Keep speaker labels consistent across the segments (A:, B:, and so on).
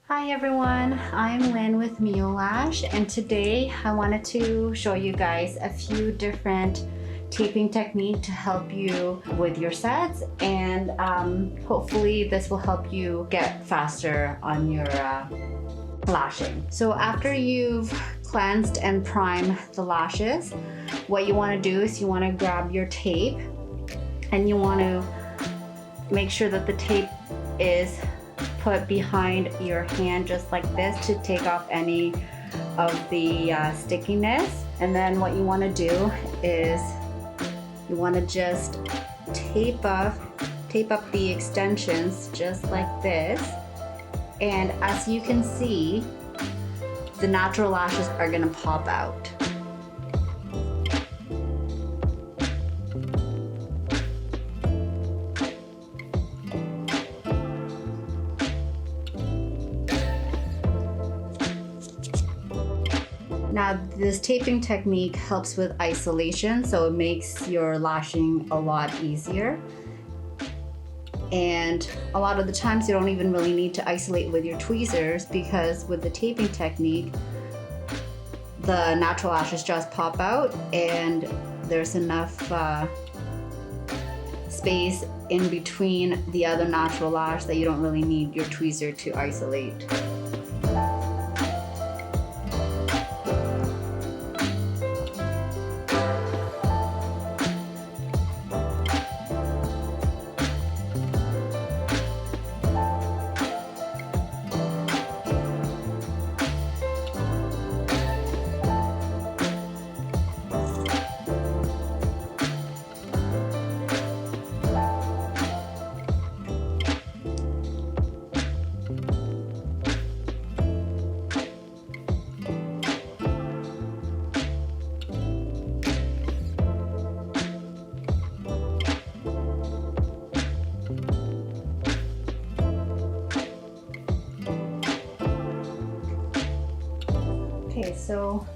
A: Hi everyone, I'm Lynn with Lash, and today I wanted to show you guys a few different taping techniques to help you with your sets, and hopefully this will help you get faster on your lashing. So after you've cleansed and primed the lashes, what you want to do is you want to grab your tape and you want to make sure that the tape is put behind your hand just like this to take off any of the stickiness. And then what you want to do is you want to just tape up the extensions just like this. And as you can see, the natural lashes are going to pop out. Now this taping technique helps with isolation, so it makes your lashing a lot easier. And a lot of the times you don't even really need to isolate with your tweezers, because with the taping technique, the natural lashes just pop out and there's enough space in between the other natural lash that you don't really need your tweezer to isolate. Okay, so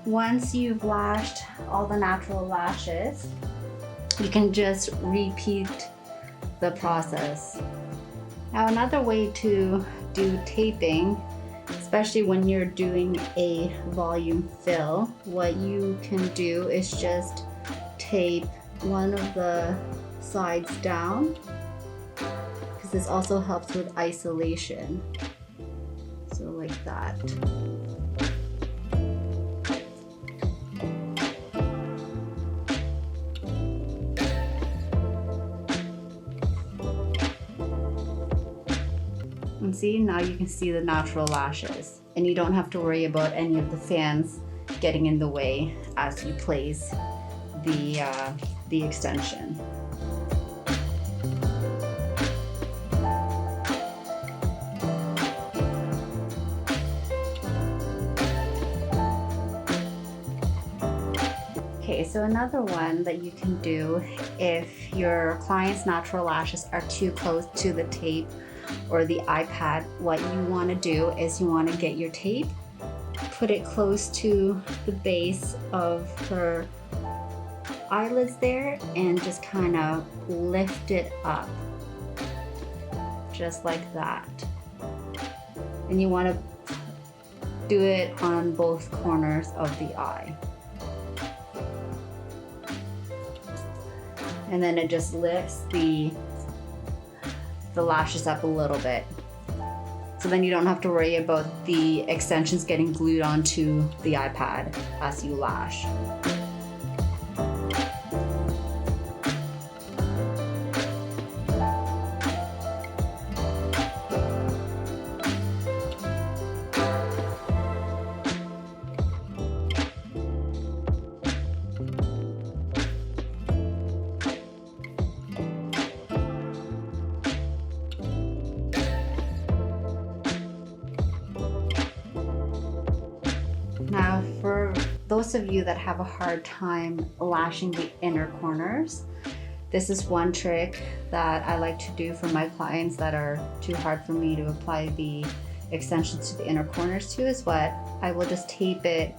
A: once you've lashed all the natural lashes, you can just repeat the process. Now another way to do taping, especially when you're doing a volume fill, what you can do is just tape one of the sides down, because this also helps with isolation. So like that. And see, now you can see the natural lashes, and you don't have to worry about any of the fans getting in the way as you place the extension. Okay, so another one that you can do if your client's natural lashes are too close to the tape or the iPad, what you want to do is you want to get your tape, put it close to the base of her eyelids there, and just kind of lift it up just like that. And you want to do it on both corners of the eye. And then it just lifts the lashes up a little bit. So then you don't have to worry about the extensions getting glued onto the iPad as you lash. Now, for those of you that have a hard time lashing the inner corners, this is one trick that I like to do for my clients that are too hard for me to apply the extensions to the inner corners to, is what I will just tape it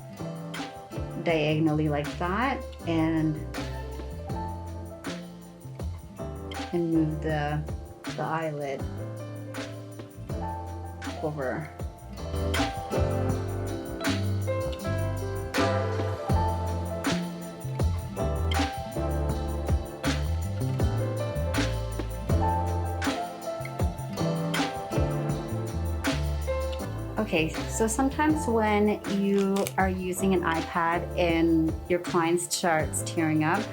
A: diagonally like that and move the eyelid. tape over. Okay, so sometimes when you are using an iPad and your client starts tearing up,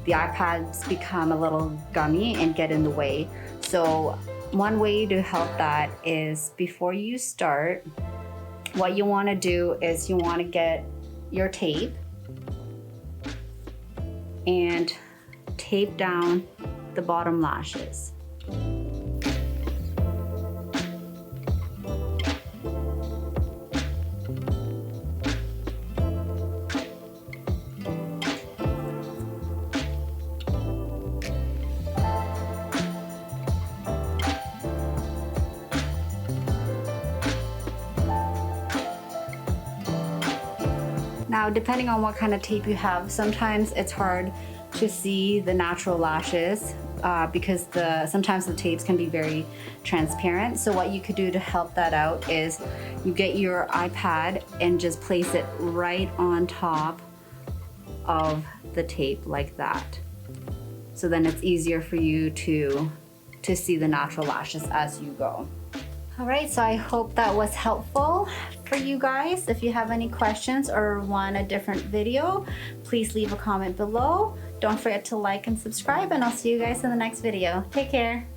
A: the iPads become a little gummy and get in the way. So one way to help that is before you start, what you want to do is you want to get your tape and tape down the bottom lashes. Now, depending on what kind of tape you have, sometimes it's hard to see the natural lashes because sometimes the tapes can be very transparent. So what you could do to help that out is you get your iPad and just place it right on top of the tape like that. So then it's easier for you to see the natural lashes as you go. All right, so I hope that was helpful for you guys. If you have any questions or want a different video, please leave a comment below. Don't forget to like and subscribe, and I'll see you guys in the next video. Take care.